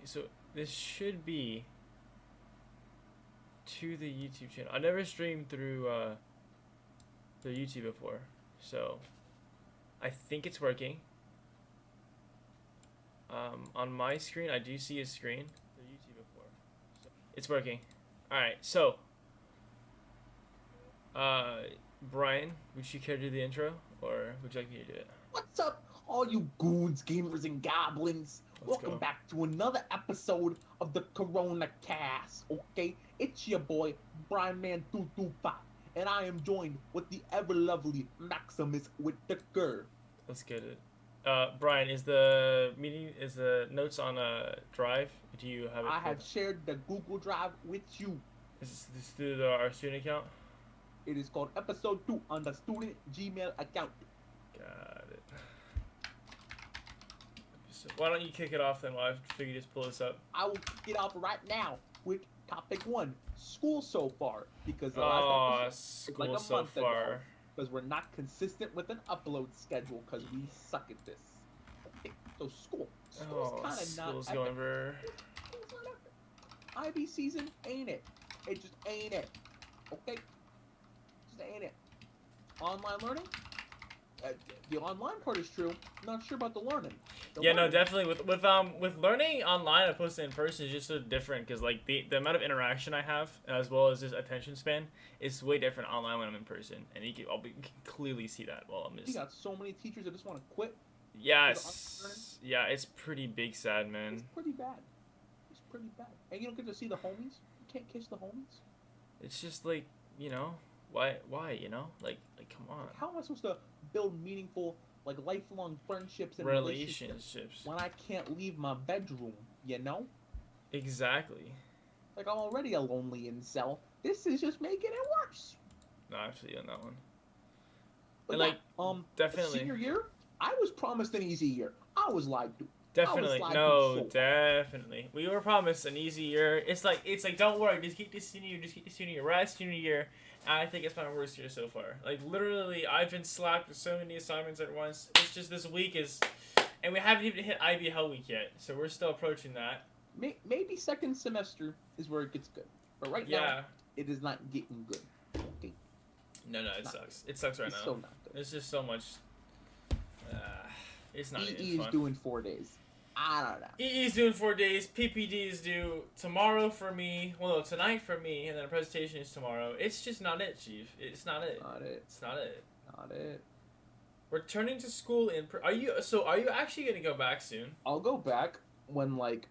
So this should be to the YouTube channel. I never streamed through the YouTube before, so I think it's working. On my screen, I do see a screen. The YouTube before, so it's working. All right, so Brian, would you care to do the intro, or would you like me to do it? What's up, all you goons, gamers, and goblins? Let's Welcome go. back to another episode of the Corona Cast, okay? It's your boy, Brian Man 225, and I am joined with the ever lovely Maximus Whittaker. Let's get it. Brian, is the notes on a drive? Do you have it? I have shared the Google Drive with you. Is this through our student account? It is called Episode 2 on the student Gmail account. Got it. So why don't you kick it off then while I figure just pull this up? I will kick it off right now with topic 1, school so far, because the Oh, last episode school like a so month far. ago. Because we're not consistent with an upload schedule because we suck at this. Okay, so school's Oh, kind of school's not going epic. over. School's not epic. IB season ain't it. It just ain't it. Okay? Just ain't it. Online learning? The online part is true. Not sure about the learning. Yeah, no, definitely with learning online opposed to in person is just so different because like the amount of interaction I have as well as just attention span is way different online when I'm in person, and you can clearly see that while I'm You just. got so many teachers that just want to quit. Yes, yeah, it's pretty big sad, It's man. pretty bad. It's pretty bad. And you don't get to see the homies. You can't kiss the homies. It's just like, why like come on. How am I supposed to build meaningful, like lifelong friendships and relationships when I can't leave my bedroom? You know, Exactly. like I'm already a lonely incel. This is just making it worse. No, actually on that one. But And, yeah, like, definitely. senior year, I was promised an easy year. I was lied to. Definitely. lied No, to so definitely. We were promised an easy year. It's like don't worry, just keep this senior year, just keep this senior year. We're at senior year, and I think it's my worst year so far. Like literally I've been slapped with so many assignments at once. It's just this week is and we haven't even hit IB Hell Week yet, so we're still approaching that. Maybe second semester is where it gets good. But right now, Yeah. it is not getting good. Okay, No, it sucks. It sucks right it's now. still not good. There's just so much it's not even EE is fun. doing 4 days. I don't know. EE is doing 4 days. PPD is due tomorrow for me. Well, no, tonight for me, and then a presentation is tomorrow. It's just not it, Chief. It's not it. Not it. It's not it. Not it. Returning to school in. Are you actually gonna go back soon? I'll go back when like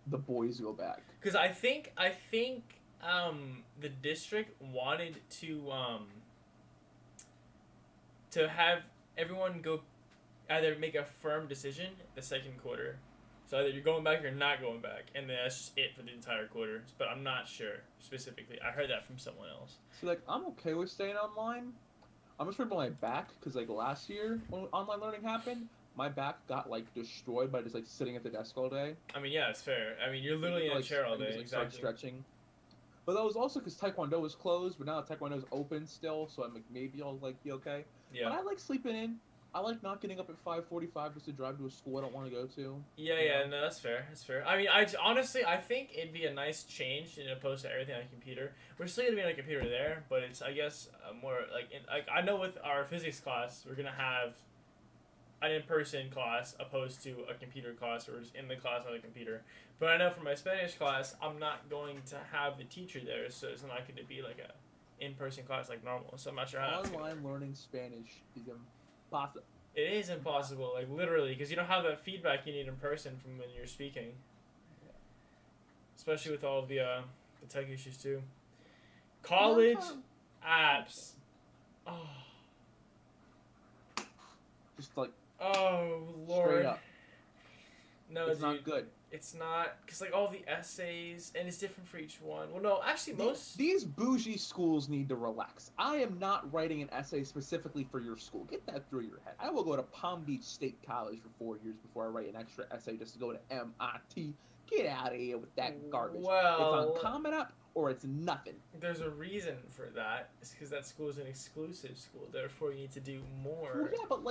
the boys go back. Because I think the district wanted to have everyone go either make a firm decision the second quarter. So either you're going back or you're not going back, and then that's just it for the entire quarter. But I'm not sure specifically. I heard that from someone else. So like I'm okay with staying online. I'm just worried about my back because like last year when online learning happened, my back got like destroyed by just like sitting at the desk all day. I mean, yeah, it's fair. I mean, you're literally in a Like, chair all I day. just, like, start Exactly. stretching. But that was also because Taekwondo was closed, but now Taekwondo is open still, so I'm like maybe I'll like be okay. But Yeah. I like sleeping in. I like not getting up at 5:45 just to drive to a school I don't want to go to. Yeah, no, that's fair. That's fair. I mean, honestly, I think it'd be a nice change in opposed to everything on a computer. We're still gonna be on a computer there, but it's I guess more like I know with our physics class we're gonna have an in-person class opposed to a computer class where we're just in the class on the computer. But I know for my Spanish class, I'm not going to have the teacher there, so it's not going to be like a in-person class like normal. So I'm not sure how. Online learning Spanish is impossible. It is impossible, like literally, because you don't have that feedback you need in person from when you're speaking. Yeah. Especially with all of the tech issues too. College apps. Oh. Just like Oh Lord. straight up, No, it's dude, not good. it's not, because like all the essays and it's different for each one. Well, no, actually most. These bougie schools need to relax. I am not writing an essay specifically for your school. Get that through your head. I will go to Palm Beach State College for 4 years before I write an extra essay just to go to MIT. Get out of here with that garbage. Well, It's on Common Up or it's nothing. there's a reason for that. It's because that school is an exclusive school. Therefore, you need to do Well, more. yeah, but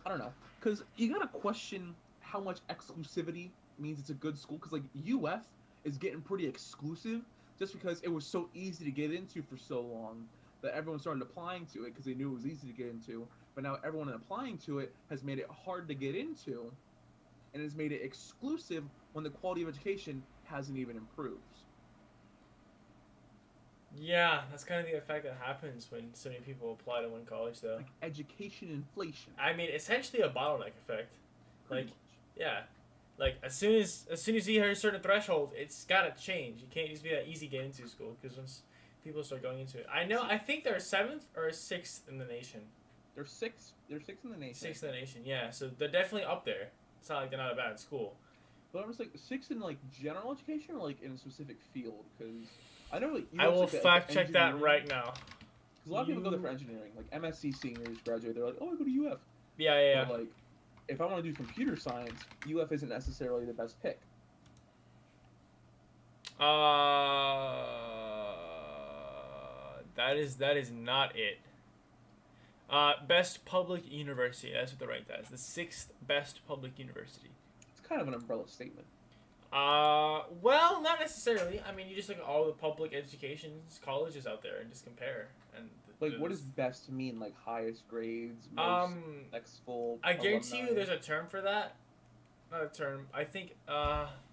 I don't know, because you gotta question how much exclusivity means it's a good school because like UF is getting pretty exclusive just because it was so easy to get into for so long that everyone started applying to it because they knew it was easy to get into. But now everyone applying to it has made it hard to get into, and has made it exclusive when the quality of education hasn't even improved. Yeah, that's kind of the effect that happens when so many people apply to one college, though. Like education inflation. I mean, essentially a bottleneck effect. Pretty Like, much. yeah, like as soon as you hit a certain threshold, it's gotta change. You can't just be that easy get into school because once people start going into it, I think they're seventh or sixth in the nation. They're six. They're six in the nation. Sixth in the nation, yeah. So they're definitely up there. It's not like they're not a bad school. But I was like six in like general education or like in a specific field because I know like I will like, fact check that engineering. right now. Because a lot of people go there for engineering, like MSc seniors graduate. They're like, oh, I go to UF. Yeah. But like, if I want to do computer science, UF isn't necessarily the best pick. That is not it. Best public university. That's what they're ranked as. The sixth best public university. It's kind of an umbrella statement. Well, not necessarily. I mean, you just look at all the public education colleges out there and just compare. And Like, what does best mean? Like highest grades, most successful. I guarantee alumni? you, there's a term for that. Not a term. I think UF.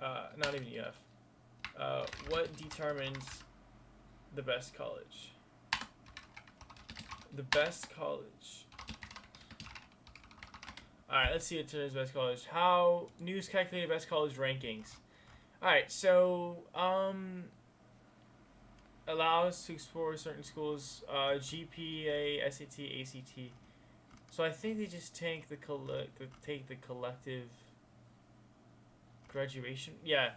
Not even UF. What determines the best college? The best college. Alright, let's see what determines best college. How news calculated best college rankings. Alright, so allows to explore certain schools, GPA, SAT, ACT. So I think they just take the collective graduation. Yeah.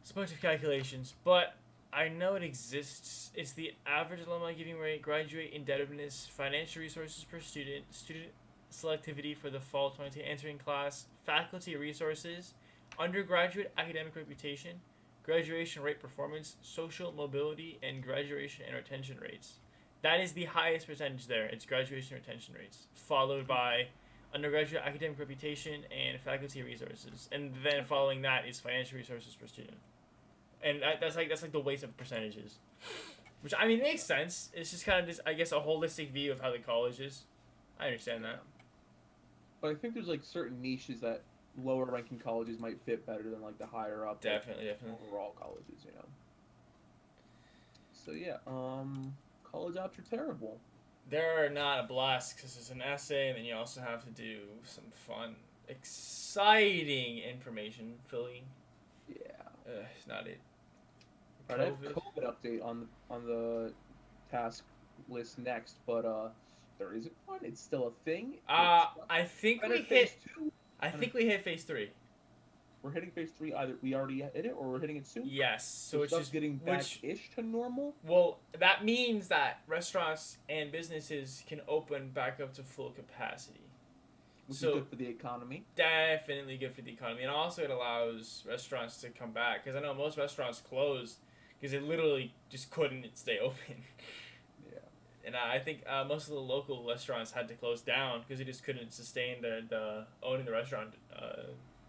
It's a bunch of calculations, but I know it exists. It's the average alumni giving rate, graduate indebtedness, financial resources per student, student selectivity for the fall 22 entering class, faculty resources, undergraduate academic reputation, graduation rate performance, social mobility, and graduation and retention rates. That is the highest percentage there. It's graduation retention rates, followed by undergraduate academic reputation and faculty resources, and then following that is financial resources per student. And that's like the weight of percentages, which I mean makes sense. It's just kind of this, I guess, a holistic view of how the college is. I understand that. But I think there's like certain niches that lower ranking colleges might fit better than like the higher up. Definitely. Overall colleges, So yeah, college apps are terrible. They're not a blast because it's an essay, and then you also have to do some fun, exciting information filling. Yeah. It's not it. All right, I have COVID update on the task list next, but there isn't one. It's still a thing. I think we hit. Phase 2. I think we hit phase 3. We're hitting phase 3. Either we already hit it, or we're hitting it soon. Yes. So it's just getting back-ish to normal. Well, that means that restaurants and businesses can open back up to full capacity. Which is good for the economy. Definitely good for the economy. And also it allows restaurants to come back. Because I know most restaurants closed because they literally just couldn't stay open. Yeah. And I think most of the local restaurants had to close down because they just couldn't sustain the owning the restaurant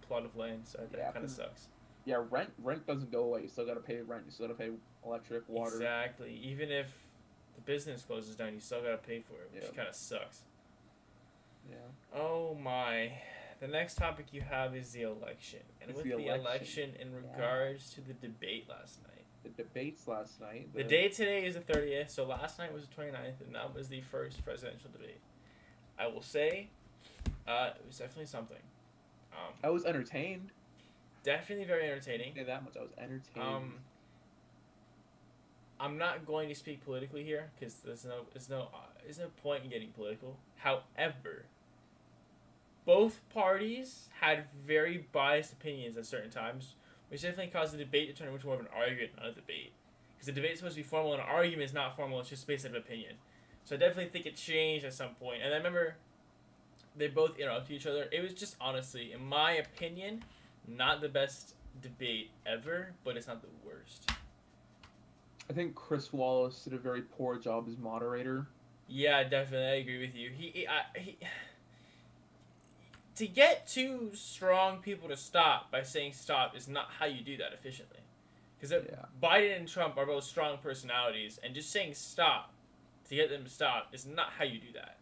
plot of land. So that kind of sucks. Yeah, rent doesn't go away. You still got to pay rent. You still got to pay electric, water. Exactly. Even if the business closes down, you still got to pay for it, which kind of sucks. Yeah. Oh my. The next topic you have is the election. And with the election in regards to the debate last night. The debates last night. The date today is the 30th, so last night was the 29th, and that was the first presidential debate. I will say, it was definitely something. I was entertained. Definitely very entertaining. Say that much. I was entertained. I'm not going to speak politically here because there's no point in getting political. However, both parties had very biased opinions at certain times, which definitely caused the debate to turn into more of an argument, not a debate. Because the debate is supposed to be formal, and an argument is not formal; it's just based on opinion. So I definitely think it changed at some point. And I remember they both interrupted each other. It was just honestly, in my opinion, not the best debate ever, but it's not the worst. I think Chris Wallace did a very poor job as moderator. Yeah, definitely, I agree with you. to get two strong people to stop by saying stop is not how you do that efficiently. Because Yeah. Biden and Trump are both strong personalities, and just saying stop to get them to stop is not how you do that.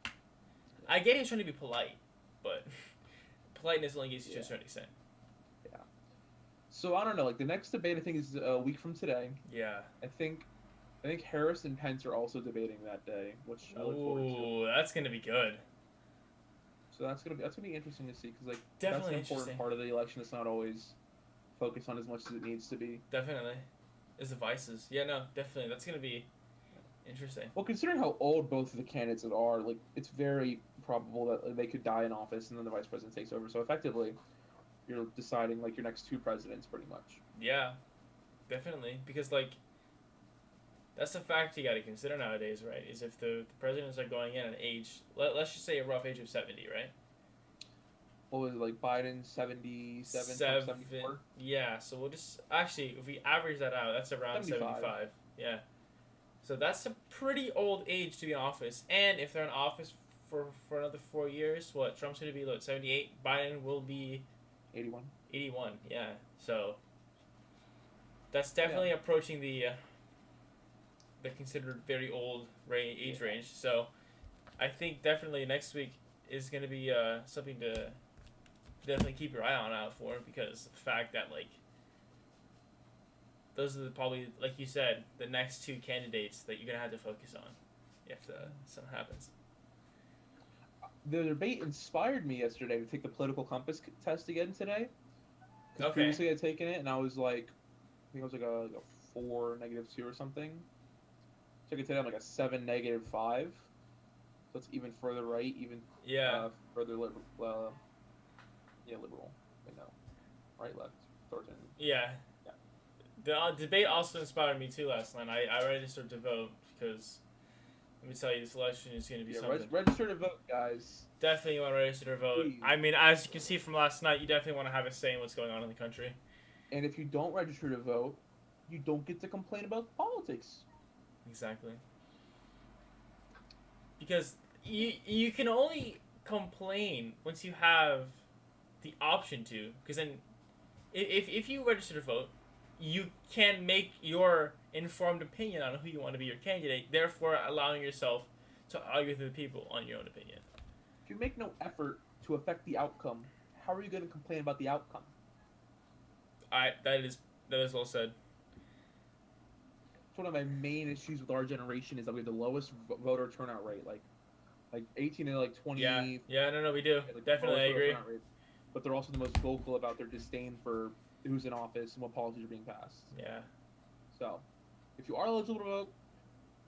I get he's trying to be polite, but politeness only gets you to a certain extent. So I don't know. Like the next debate, I think is a week from today. Yeah. I think Harris and Pence are also debating that day, which I look forward to. Ooh, that's gonna be good. So that's gonna be interesting to see because like Definitely that's an important interesting. part of the election. It's not always focused on as much as it needs to be. Definitely. Is the vices. Yeah, no, definitely. That's gonna be interesting. Well, considering how old both of the candidates are, like it's very probable that like, they could die in office and then the vice president takes over. So effectively, you're deciding like your next two presidents pretty much. Yeah, definitely. Because like that's a fact you got to consider nowadays, right? Is if the presidents are going in at an age, let's just say a rough age of 70, right? What was it, like Biden 77, Trump 74? Yeah, so we'll just actually if we average that out, that's around 75. Yeah. So that's a pretty old age to be in office. And if they're in office for another 4 years, what Trump's going to be 78, Biden will be 81. 81. Yeah. So that's definitely approaching the considered very old age range. So I think definitely next week is going to be something to definitely keep your eye on out for, because the fact that like those are probably, like you said, the next two candidates that you're going to have to focus on if something happens. The debate inspired me yesterday to take the political compass test again today. Because Okay. previously I had taken it and I was like, I think I was like a 4 -2 or something. Took it today, I'm like a 7 -5. So it's even further right, even further liberal. Liberal. Wait, no. Right, left. Thornton. Yeah. The debate also inspired me too last night. I registered to vote because, let me tell you, this election is going to be something. Register to vote, guys. Definitely want to register to vote. Please. I mean, as you can see from last night, you definitely want to have a say in what's going on in the country. And if you don't register to vote, you don't get to complain about politics. Exactly. Because you can only complain once you have the option to. Because then, if you register to vote, you can make your informed opinion on who you want to be your candidate, therefore allowing yourself to argue with the people on your own opinion. If you make no effort to affect the outcome, how are you going to complain about the outcome? That is well said. It's one of my main issues with our generation is that we have the lowest voter turnout rate, like 18 to like 20. Yeah, no, we do. Like, Definitely, I agree. rate. But they're also the most vocal about their disdain for who's in office and what policies are being passed. Yeah. So, if you are eligible to vote,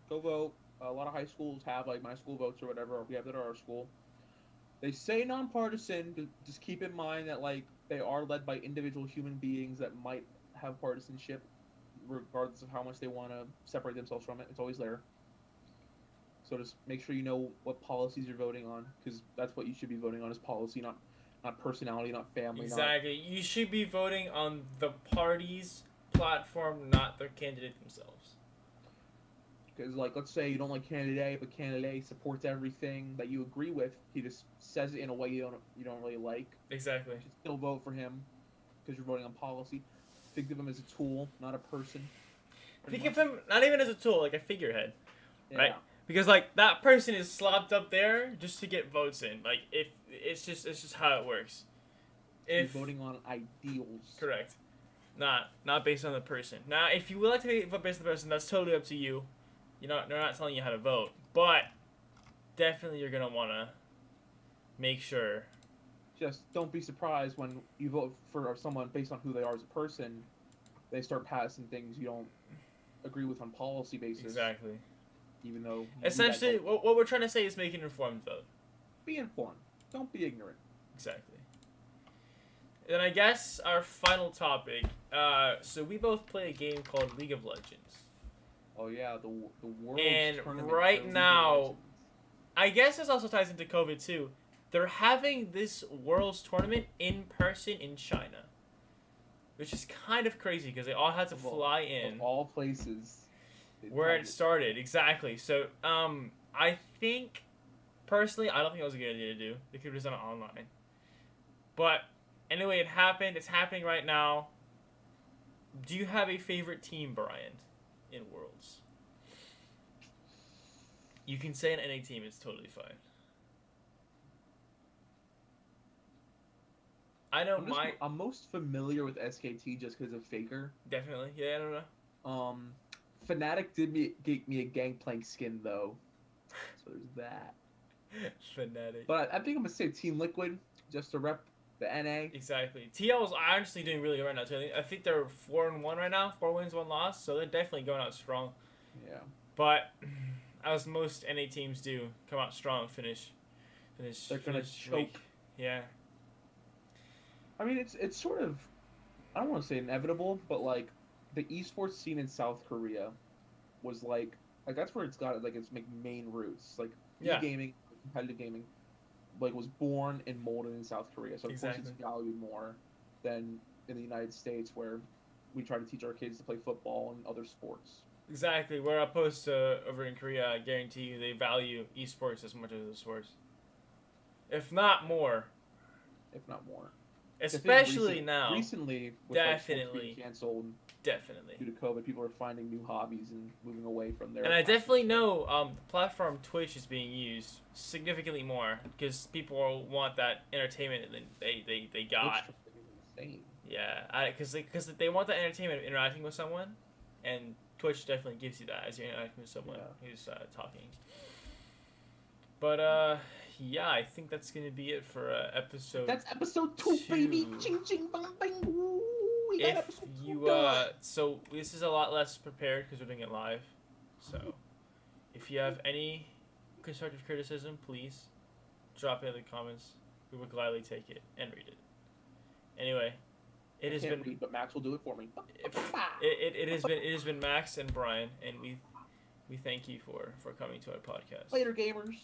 go vote. A lot of high schools have like My School Votes or whatever, or we have that at our school. They say nonpartisan, but just keep in mind that like they are led by individual human beings that might have partisanship, regardless of how much they want to separate themselves from it. It's always there. So just make sure you know what policies you're voting on, because that's what you should be voting on, is policy, not personality, not family. Exactly. You should be voting on the party's platform, not their candidate themselves. Because, like, let's say you don't like candidate A, but candidate A supports everything that you agree with. He just says it in a way you don't really like. Exactly. You should still vote for him because you're voting on policy. Think of him as a tool, not a person. Think of him not even as a tool, like a figurehead, Yeah. right? Because like that person is slopped up there just to get votes in. Like if it's just how it works. You're voting on ideals. Correct. Not based on the person. Now, if you would like to vote based on the person, that's totally up to you. They're not telling you how to vote, but definitely you're gonna wanna make sure. Just don't be surprised when you vote for someone based on who they are as a person. They start passing things you don't agree with on policy basis. Exactly. Even though essentially, what we're trying to say is make an informed vote. Be informed. Don't be ignorant. Exactly. Then I guess our final topic. So we both play a game called League of Legends. Oh yeah, the world. And tournament right for League of now, Legends. I guess this also ties into COVID too. They're having this Worlds tournament in person in China, which is kind of crazy because they all had to fly in. Of all places. Where it started, exactly. So, I think, personally, I don't think it was a good idea to do. They could have just done it online. But anyway, it happened. It's happening right now. Do you have a favorite team, Brian, in Worlds? You can say an NA team. It's totally fine. I know I'm most familiar with SKT just because of Faker. Definitely. Yeah, I don't know. Fnatic gave me a Gangplank skin though, so there's that. Fnatic. But I think I'm gonna say Team Liquid just to rep the NA. Exactly. TL is honestly doing really good right now too. I think they're 4-1 right now, 4 wins, 1 loss, so they're definitely going out strong. Yeah. But as most NA teams do, come out strong, finish. They're gonna choke. Weak. Yeah. I mean, it's sort of, I don't want to say inevitable, but like the esports scene in South Korea was like that's where it's got like its main roots. Like e-gaming, competitive gaming, like was born and molded in South Korea. So of course it's valued more than in the United States, where we try to teach our kids to play football and other sports. Exactly. Where opposed to over in Korea, I guarantee you they value esports as much as the sports, if not more. If not more. Especially now. Recently, with definitely being canceled. Definitely. Due to COVID, people are finding new hobbies and moving away from their. And I definitely know the platform Twitch is being used significantly more because people want that entertainment that they got. Twitch is insane. Yeah, because they want that entertainment of interacting with someone, and Twitch definitely gives you that as you're interacting with someone who's talking. But yeah, I think that's gonna be it for episode. That's episode 2, baby. Ching ching bang bang. Woo. We got episode 2 so this is a lot less prepared because we're doing it live. So if you have any constructive criticism, please drop it in the comments. We will gladly take it and read it. Anyway, it has been. Read, but Max will do it for me. It has been Max and Brian, and we thank you for coming to our podcast. Later, gamers.